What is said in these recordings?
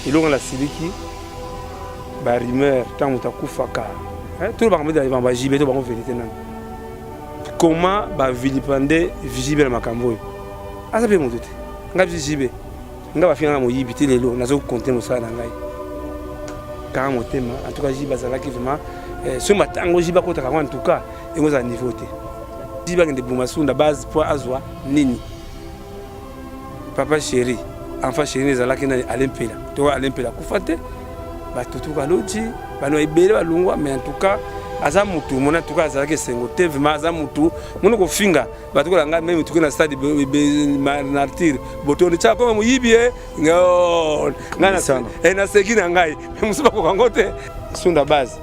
elonga la siliki ba rumeur tant mutakufaka tout le monde va ba jibe to ba vérité nan comment ba vilipande visible makambo asa pe moto te nga visible nga ba finga mo yibiti lelo nazo compter mo sala ngai ka motema en tout cas jiba zalaki vraiment ce matin jiba ko ta en tout cas et ngo za niveau te jiba ngende bumasunda base pour azwa nini papa chéri enfant chéri zalaki na alempela to alempela kufate ba tutuka loji bano ebele balungwa mais en tout cas aza mutu mona en tout cas azalaki sengo te vraiment aza mutu mono ko finga batukola nga même tukuna stade martyr botoni cha ko muyibi ngana sana na sekina ngai musuba ko kangote sunda base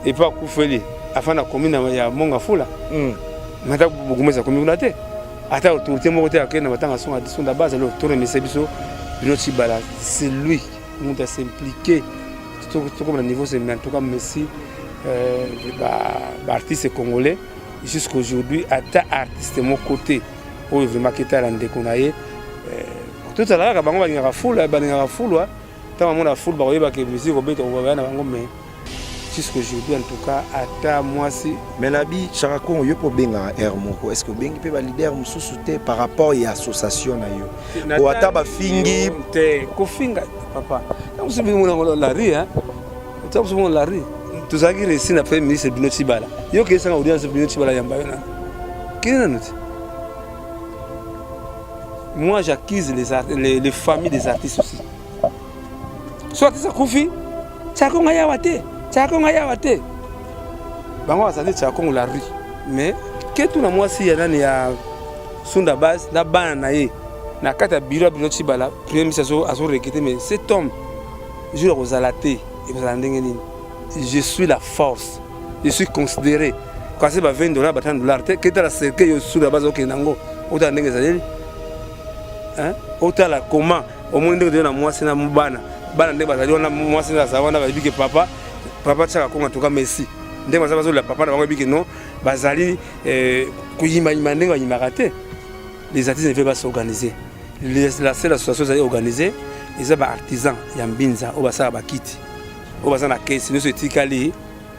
et pas kufeli afana commune ya monga fula mata bugumeza komuna te ata autorité moko te akena batanga sunda base le tourne mesebiso bino chibala c'est lui qui a s'impliqué tout comme le niveau c'est en tout cas merci artiste congolais jusqu'à aujourd'hui ata artiste mon côté où vraiment qui t'a rendu konaye tout à l'heure bango bangaka foule tant mon la foule ba yeba que musique obeto ba na bango mais jusqu'à aujourd'hui en tout cas ata moi si mais nabi charako yo po benga air moko est-ce que bengi pe ba leader mususu te par rapport à association na yo ou ata ba fingi te ko finga papa donc c'est bien mon la rue hein c'est bon la rue tout ça qui réussit na fait ministre Bino Tshibala yo ke sanga audience Bino Tshibala yamba na kina note moi j'accuse les familles des artistes aussi soit ça kufi chako ngaya wate bango azali chako la rue mais que tout na moi si ya nani ya sunda base na bana na ye na kata bureau Bino Tshibala premier ministre aso recruter mais cet homme jour aux alaté et vous allez nini je suis la force je suis considéré quand c'est $20 $30 que la cercle sous la base au Kenango autant ndenge zali hein autant la comment au moins ndenge na moi c'est na mbana bana ndenge bazali na moi c'est na savana ba bike papa tchaka ko en tout cas merci ndenge baza la papa na bango bike non bazali kuyima ndenge ba yimarate les artistes ne peuvent pas s'organiser la seule association est organisée ils sont artisans ya mbinza au basa ba kiti au basa na caisse nous c'est tikali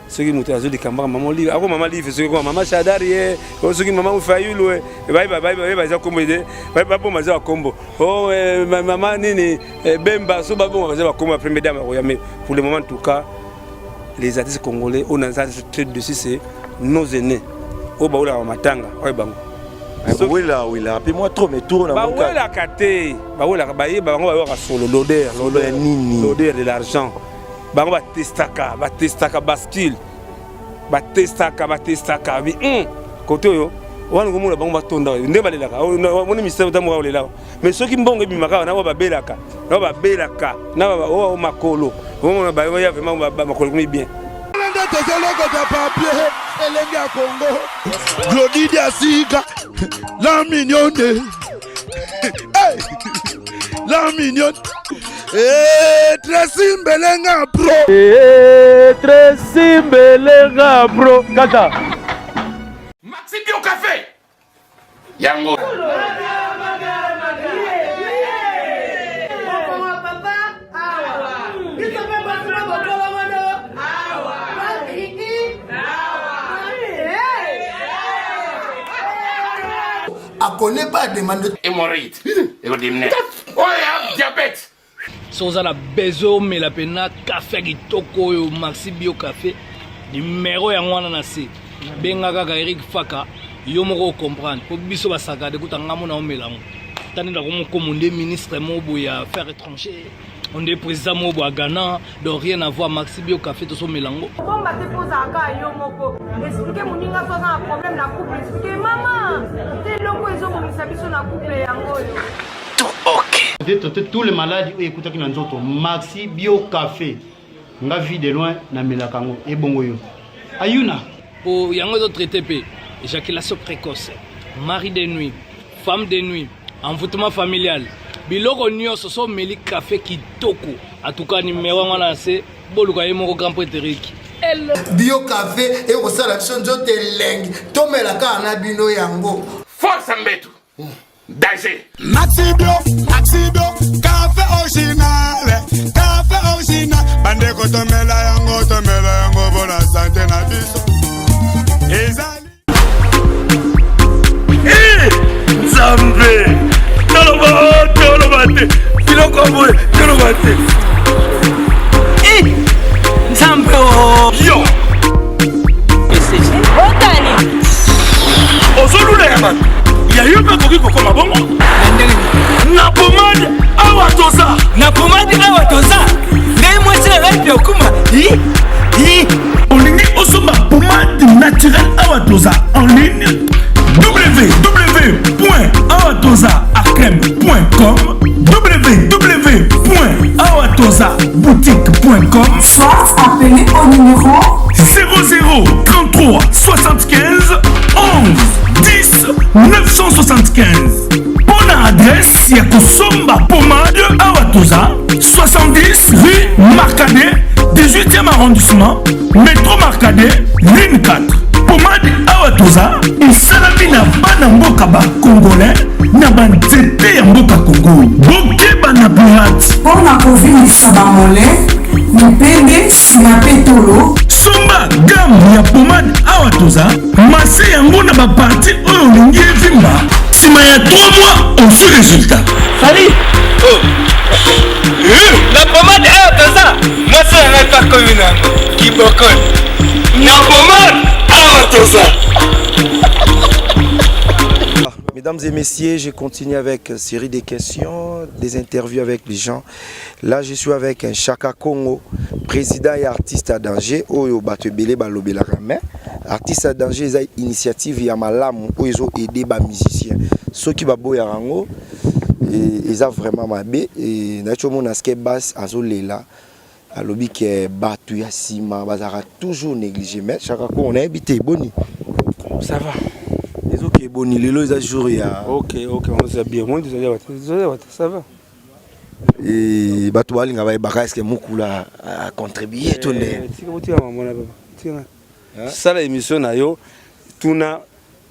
ceux qui montent azoli kamba maman livre ako maman livre ceux qui maman chadari ceux qui maman fayulu bye za kombo de bye ba bomba za kombo oh maman nini bemba so ba bomba za kombo première dame mais pour le moment en tout cas les artistes congolais on a très dessus c'est nos aînés au baola matanga oi bango oui, rappelez-moi trop, mais tourne à mon cas. L'odeur de l'argent. Batestaka bascule. Batestaka. Côté yo, on go mona bango batonda. Nde balelaka. On mystère tamoura olela. Mais ceux qui mbongo bimaka na ba belaka. Na ba belaka. Na ba o makolo. On ba ya vraiment makolo bien. Elenga Congo, Glody Diasika, la mignonne, la mignonne, Tracy Mbelenga Pro, Tracy Mbelenga Pro, Kata. Maxi Bio Café, Yango. A connaît pas demande hémorroïde et le dimne oh ya diabète soza la bezo mais la pena café kitoko yo Maxi Bio Café numéro ya ngwana na se benga kaka Eric Faka yo moko comprendre po biso basaka de kutanga mona omelango tani la ko monde ministre mobo ya affaires étrangères on est président mobo à Ghana donc rien à voir Maxi Bio Café to so melango bon ba te posa ka yo moko expliquer moninga so na problème na couple expliquer maman te loko ezo mo misabiso na couple yango yo tout ok tous les malades écoute qui nzoto Maxi Bio Café nga vie de loin na melakango e bongo yo ayuna po yango do traité pe éjaculation précoce mari de nuit femme de nuit envoûtement familial biloko nyonso so meli café kitoko en tout cas numéro ngana c'est boluka yemo grand prétérique Bio Café et au sala chonjo te lengi tomela ka na bino yango force mbetu danger Maxi Bio Café original tomela yango mpona sante na biso ezali Nzambe toloba te biloko boye toloba te Nzambe yo Otani ozolula ya bato ya yo mpe koki kokoma bongo na pomade awa toza ngai mwasi na ngai biokuma olingi osomba pomade naturel awa toza en ligne www.awatozaacrème.com www.awatozaboutique.com soit appelé au numéro 00 33 75 11 10 975. Bonne adresse, il y a Kosomba Pomade Awatoza, 70 rue Marcadet, 18e arrondissement, métro Marcadet, ligne 4. Pomade Awatoza, et Salamina Banamboka Congolais, Nabanzete Mboka Congo, Boke Banabourat. pour la COVID Sabamole, Mupende Sinapetolo. Somba gamme ya pomade Awatoza, masse yango na ba parti oyo lingi evimba. Sima ya 3 mois, on suit résultat. Salut. La pommade Awatoza, moi c'est un pas comme qui bocole. La pommade Awatoza. Mesdames et messieurs, je continue avec une série de questions, des interviews avec les gens. Là, je suis avec un Chaka Congo, président et artiste à danger. Oyo Batebele Balobela Ramé. Artiste à danger, c'est une initiative Yamalam où ils ont aidé les musiciens. Ceux qui babo yarango, ils ont vraiment mabé. Et naturellement, on a ce qui est basse à Zolela. À l'objet qui est battu à Sima, bazara toujours négligé. Mais Chaka Congo, on a habité Boni. Ça va. Ok, Boni, les lois à jour, il y a. Ok, on s'est bien. Moi, ça va. Et Batouali n'a pas est-ce que Moukoula a contribué tout le ça l'émission na yo tuna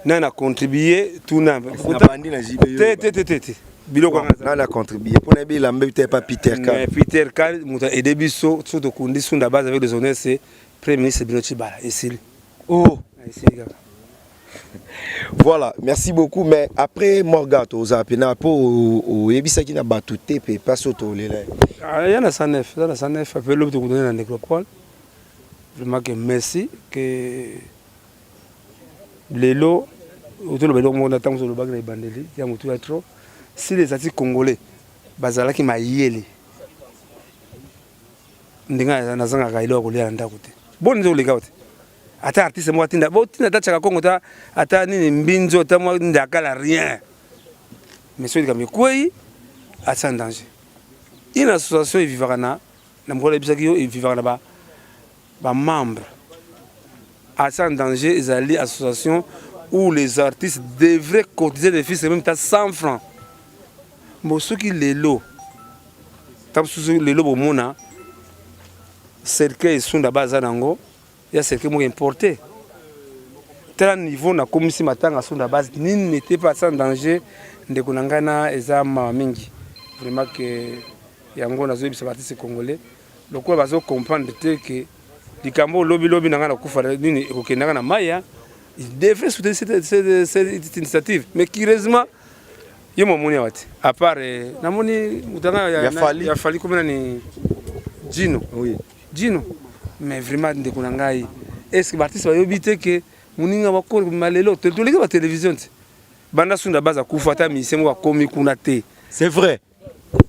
na contribué tuna bandi na jibe biloko na contribué pour ne bila mbete pas Peter Kal. Mais Peter Kal muta aider biso surtout kundi sunda base avec les honneurs c'est premier ministre Bruno Tshibala ici. Oh ici. Voilà, merci beaucoup. Mais après Morgato, aux appels pour Ebisa qui n'a pas tout été, pas sauto les là. Il y en a 109, après l'autre qu'on donne dans nécropole. Vraiment que merci que les lots autour de l'homme on attend sur le bac des bandeli, il y a mutu trop. Si les artistes congolais, bazala qui m'a yélé. Ndinga na zanga kailo ko lia nda kote. Bon nzo le gaute. Ata artiste moi tinda bo tinda ta chaka Congo ta ata nini mbinzo ta moi ndakala rien. Mais celui comme quoi à sans danger. Une association vivra na mkola bisaki yo vivra na ba membres à sans danger ils allaient association où les artistes devraient cotiser des fils même à 100 francs. Bon ceux qui les lots tam sous les lots bomona cercueil sont de base nango il y a cercueil mo importé tel niveau na comme si matanga sont de base ni n'était pas sans danger de kunangana ezama mingi vraiment que yango na zo bisa artistes congolais le quoi bazo comprendre que likambo lobi nanga kufa nini okendanga na maya il devrait soutenir cette initiative mais curieusement yemo moni wati à part namoni mutanga ya fali comme ni Gino oui Gino mais vraiment de kunangai est-ce que l'artiste va yobite que muninga bakor malelo to les ba télévision banda sunda baza kufa ta misemo wa komi kuna te c'est vrai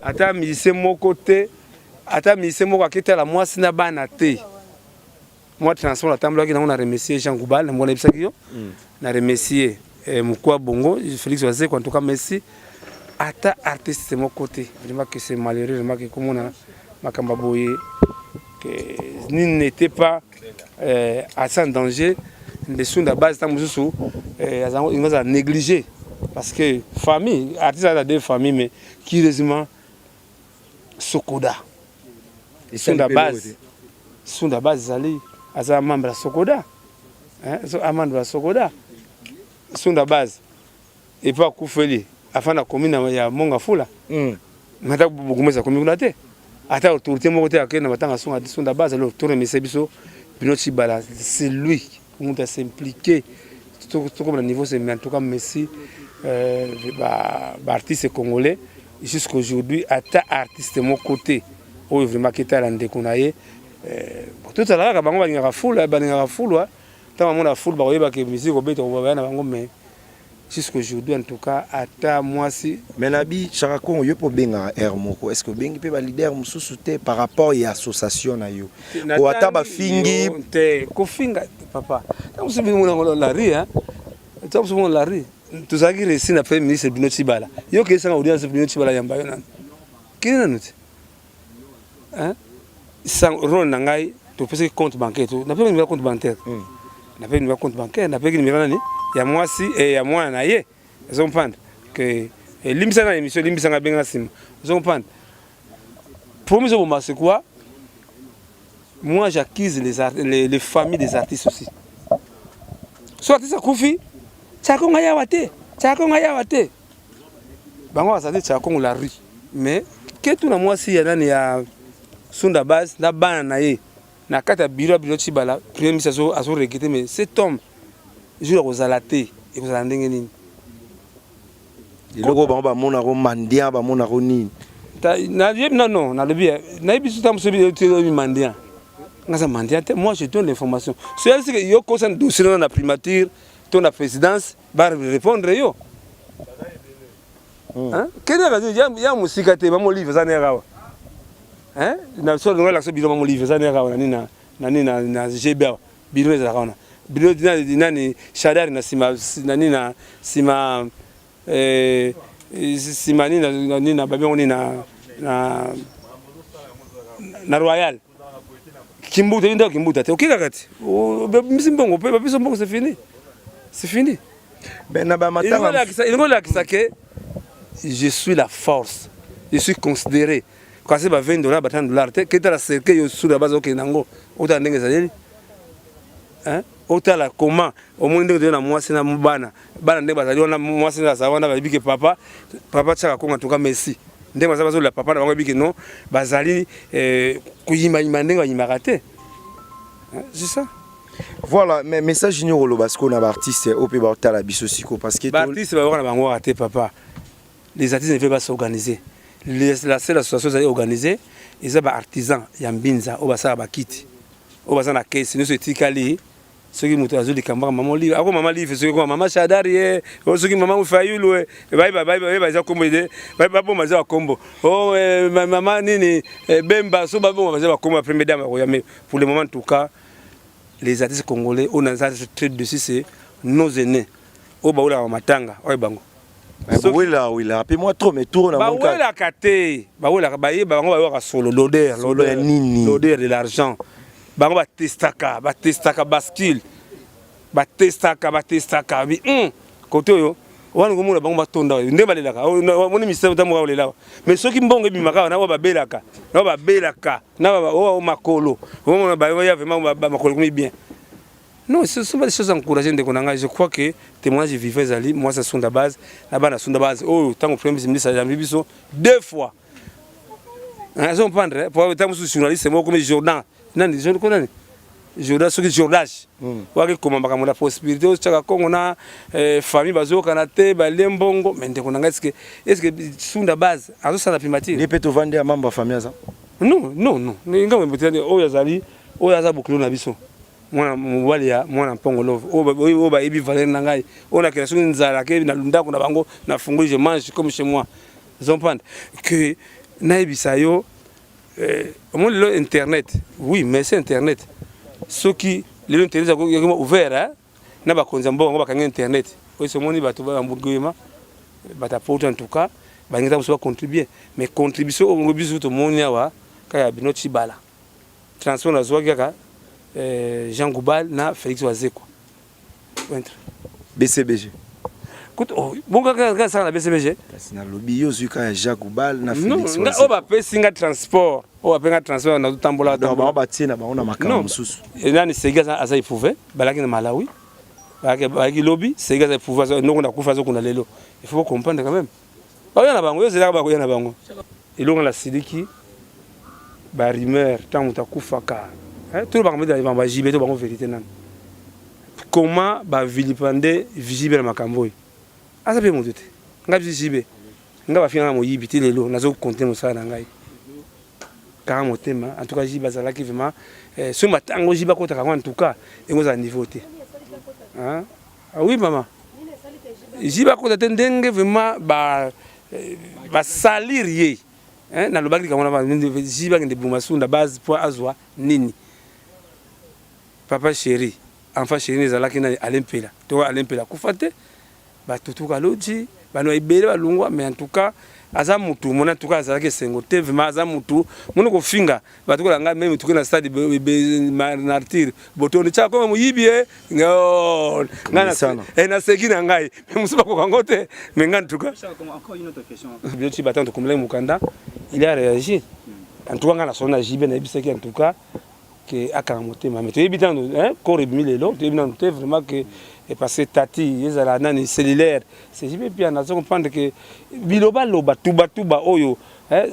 ata misemo côté ata misemo wa keta la mwasi na bana te. Moi, transforme la table qui a remercié Jean Goubal, mon épisode, na remercié Moukwa Bongo, Félix Oazé, en tout cas merci. Ata artiste de mon côté, vraiment que c'est malheureux, vraiment que comme on a Makambaboye, que n'était pas à sans danger, les sons de base, ils ont négligé parce que famille, artiste a des familles, mais qui résumé Sokoda, les sons de base, sont de base allés. Aza membre de Sokoda, so membre de Sokoda, sont de base et pas Koufeli, afin de commune ya Mongafula. Maintenant beaucoup moins commune là té. ata autorité moko te akende batanga sonda base alors tourne mais biso Bruno Tshibala c'est lui qui a s'impliquer tout comme le niveau c'est en tout cas Messi artiste congolais jusqu'à aujourd'hui ata artiste mon côté oyo vraiment qui est en déconaye tout ça là bango balingaka foule tant mon la foule ba oyeba que musique obeta ba na bango mais jusqu'à aujourd'hui en tout cas ata moi si mais nabi Chaka Kongo yo po benga air moko est-ce que bengi pe ba leader mususu te par rapport à association na yo ko ata ba fingi te ko finga papa tant se bingo na la ri hein tant se bingo la ri tout ça qui réussit na premier ministre Bruno Tshibala yo ke sanga audience Bruno Tshibala yamba yo nan kina nuti hein sans ron nangai to pese compte bancaire to na pe numéro compte bancaire na pe numéro compte bancaire na pe numéro nani ya moi si et ya moi na ye ils ont comprendre que limisa na émission limisa nga benga sim ils ont comprendre promis au moment c'est quoi moi j'accuse les familles des artistes aussi soit artiste kufi Chaka Kongo ya wate bango asante Chaka Kongo la rue mais que tout na moi si ya nani ya sonda base na bana na ye na kata bureau Bruno Tshibala premier ministre aso regretter mais cet homme jour kozalate et kozala ndenge nini loko bango ba mona ko mandia ba mona ko nini non na le bien na biso tam so bi mandia ngasa mandia moi je donne l'information c'est que yo concerne dossier dans la primature ton la présidence va répondre yo hein kena ka ya musika te ba mo livre za nera hein na so ngala so bi ba mo livre za nera na GBA biro za kana biro nani shadari na sima nani na sima sima nini na babe oni na royal kimbuta ndio kimbuta te okika kati misimbongo pe babiso mbongo c'est fini ben na ba matanga il ngol la que je suis la force je suis considéré quand c'est ba $20 ba $10 te que la cercle yo sur la base ok nango ota ndenge zali hein otala comment au moins ndenge na moi c'est na bana ndenge bazali ona moi c'est na sawana ba bike papa Chaka Kongo en tout cas merci ndenge bazali bazo la papa na bango bike non bazali kuyima ndenge ba yimarate c'est ça. Voilà, mais message junior lo parce qu'on a artiste au pe ba otala biso siko parce que artiste ba wana bango raté papa les artistes ne peuvent pas s'organiser la seule association est organisée ils ont artisans ya mbinza o basala bakiti o basana caisse nous c'est tikali ceux qui mutu azuli kamba maman livre ako maman livre ceux qui maman shadari ceux qui maman ufayulu bye za kombo de bye bo maza kombo oh maman nini bemba so babo maza kombo premier dame mais pour le moment en tout cas les artistes congolais on a très dessus c'est nos aînés o baola matanga oy bango oui rappelez-moi trop mais tour na mon cas baola kate baola baye bango baola solo l'odeur de l'argent bango batestaka bascule batestaka bi côté yo wana ngomona bango batonda nde balelaka moni misebo tamu balela mais soki mbongo bimaka na babelaka na o makolo omona ba ya vraiment makolo comme bien non ce sont pas des choses encourageantes je crois que témoignage vivant zali moi ça sont de base là-bas sont de base oh tant que premier ministre a jamais biso 2 fois ils ont prendre pour tant que journaliste moi comme Jordan nani je connais Jordan ce que Jordage waki comment bakamola la possibilité au Chaka Kongo na famille bazo kanate ba lembongo mais ndeko nanga est-ce que sunda base azo ça la primature les peut vendre à membre famille ça non ngam mbetani o yazali o yaza bokilo na biso mwana mobali ya mwana mpongo love o ba ebi valeur nangai on a que la nzala ke na lunda kuna bango na funguli je mange comme chez moi ils ont prendre que na ebisa yo internet oui mais c'est internet ceux qui les internet ouvert hein na ba konza mbongo ba kanga internet oui c'est moni bato ba mbugwema bata porte en tout cas ba ngeza so contribuer mais contribution au biso to monia wa kaya Bruno Tshibala transfert na zwaka Jean Goubal na Félix Wazeko BCBG écoute bon quand ça la BCBG na lobby yo zuka Jean Goubal na Félix Wazeko non on va payer singa transport on va payer transfert na tambola ba ba tina ba ona makama mususu nani Sega asa ipouvé balaki na Malawi balaki lobby Sega asa ipouvé non on a kufa zo kuna lelo il faut comprendre quand même ba yana bango yo zela ba ko yana bango ilonga la Sidiki ba rumeur tant mutakufaka tout le monde va ba jibe to ba vérité nan comment ba vilipande visible na makambo asa pe mutu te ngabi jibe ngaba fina mo yibiti lelo nazo compter mo sala ngai ka motema en tout cas jibe azala ki vraiment ce matin ngo jibe ko ta en tout cas et ngo za niveau te hein ah oui maman jibe ko ta ndenge vraiment ba salir ye hein na lobaki kamona ba jibe ngende bumasunda base pour azwa nini papa chéri enfant chéri ezala ki na alempela to alempela kufate ba tutuka loji bano ibele balungwa mais en tout cas aza mutu mona en tout cas azala ke sengote vraiment aza mutu mono ko finga batukola nga même tuko na stade martyr botoni cha comme muyibie ngo ngana sana na sekina ngai musuba ko kangote mais ngana en tout cas encore une autre question bien tu battant comme le mukanda il a réagi en tout cas ngana sona jibe na bisaki en tout cas que akamote mais tu ebitant hein corps milelo tu ebitant vraiment que et parce que tati ezala nani cellulaire c'est jibe bien na comprendre que biloba loba tuba oyo hein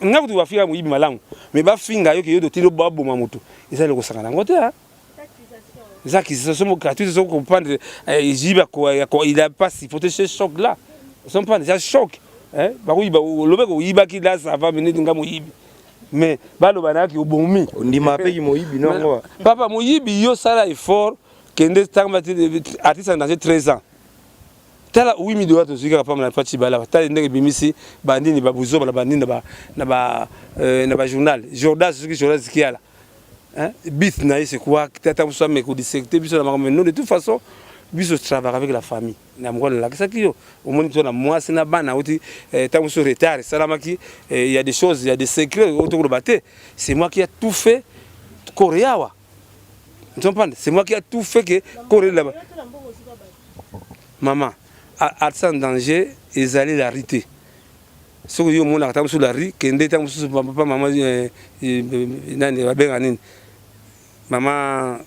ngabutu ba fika muyibi malangu mais ba finga yo ke yo do tilo babo mamutu ezala ko sangana ngote hein zaki ce sont gratuits sont comprendre jibe ko il a pas si faut ce choc là sont pas déjà choc hein ba ko yiba lobe ko yiba ki là ça va venir nga muyibi mais balo banaki obomi ndima pe moyibi non papa moyibi yo sala effort kende tanga artiste en danger 13 ans tala 8 dollars to zika papa na pati bala tala ndenge bimisi bandini babuzo bala bandini na ba journal Jordan ce qui Jordan zikiala hein bit na c'est quoi tata musa me ko dissecter biso na makambo non de toute façon biso travailler avec la famille na mwana la kisa kiyo au moins tu na moi c'est na bana oti tant muso retard salamaki il y a des choses il y a des secrets autour de baté c'est moi qui a tout fait Koreawa. C'est moi qui a tout fait que Corée là-bas. Maman, artiste en danger, ils allaient la riter. Ce que yo mon artiste sur la ri, kende tam sur papa maman nani ba benganin. Maman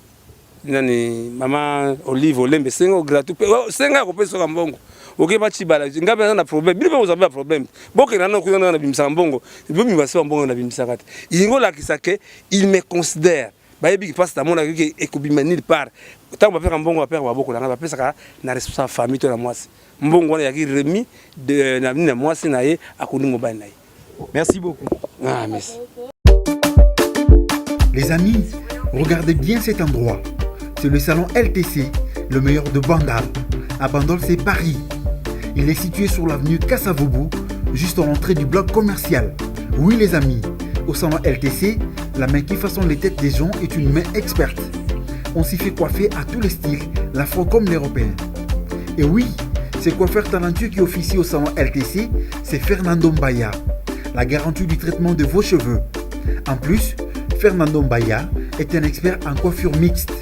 nani maman Olive Olembe sengo gratuit. Senga ko pesa mbongo. OK ba chibala. Ngabe na problème. Bibi vous avez un problème. Boke na ko na bimisa mbongo. Bibi mbasa mbongo na bimisa kati. Ingo la kisake, il me considère. Bayebi qui passe dans mon avis et que nulle part tant on va faire un bon père va beaucoup là on va faire ça na responsable famille to la moi mbongo ya ki remis de na moi c'est naé à kundingo ba naé. Merci beaucoup. Ah merci. Les amis, regardez bien cet endroit. C'est le salon LTC, le meilleur de Bandal. À Bandal, c'est Paris. Il est situé sur l'avenue Kassavoubou, juste à l'entrée du bloc commercial. Oui les amis, au salon LTC, la main qui façonne les têtes des gens est une main experte. On s'y fait coiffer à tous les styles, l'afro comme l'européen. Et oui, ce coiffeur talentueux qui officie au salon LTC, c'est Fernando Mbaya, la garantie du traitement de vos cheveux. En plus, Fernando Mbaya est un expert en coiffure mixte.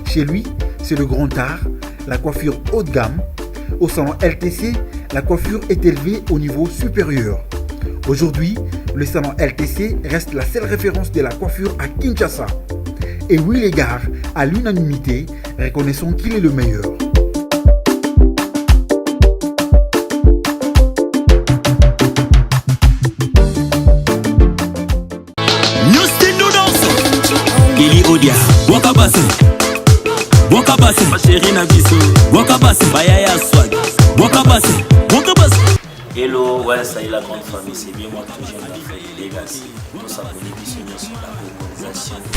Chez lui, c'est le grand art, la coiffure haut de gamme. Au salon LTC, la coiffure est élevée au niveau supérieur. Aujourd'hui, le salon LTC reste la seule référence de la coiffure à Kinshasa. Et oui les gars, à l'unanimité, reconnaissons qu'il est le meilleur. Billy Odia, Wakabase, Wakabase, ma chérie Nabiso, Wakabase, Bayaya Swag, Wakabase, Wakabase. Hello, ouais, ça y est la grande famille, c'est bien moi que j'aime la famille Legacy. Nous s'abonner sur la organisation de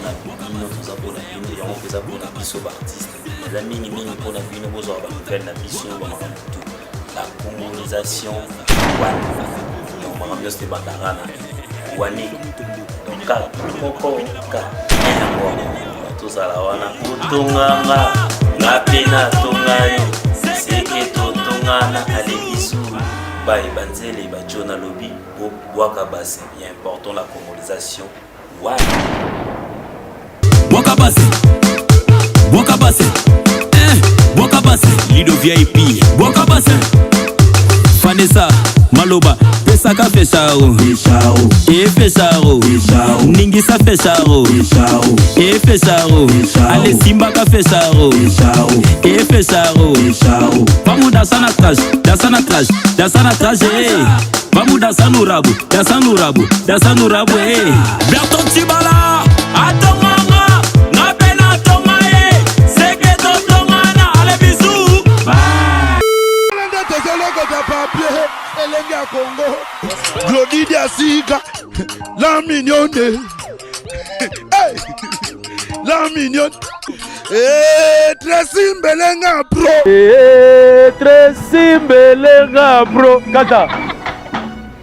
la Bino, nous abonnons à Bino, on fait abonner à Bisso artiste. Les amis, nous avons fait une chose, on va faire la Bisso, la colonisation, on va ramener ce bandarana, Wani, Ka, Koko, Ka, tout ça là, on a Utunganga, la pena, Tungayo, c'est que Totungana, Alebisu, Baye Banzele, Bajona Lobby, Wakabase, il est important la colonisation. Wakabase, Wakabase, Wakabase, Lido VIP, Wakabase, Vanessa, Maloba, Pesaka Fechao, Fechao, Ningi Lingisa Fesaro, et Fesaro, allez Simba ka Fesaro, et Fesaro, vamos dançar na traje, vamos dançar no rabo, Berton Tibala, Atomanga, na pena tonga Segredo tongana, allez bisous, bye. Congo, Glody Diasiga, la mignonne, hey, la mignonne, Tracy Mbelenga Pro, Tracy Mbelenga Pro, Kata.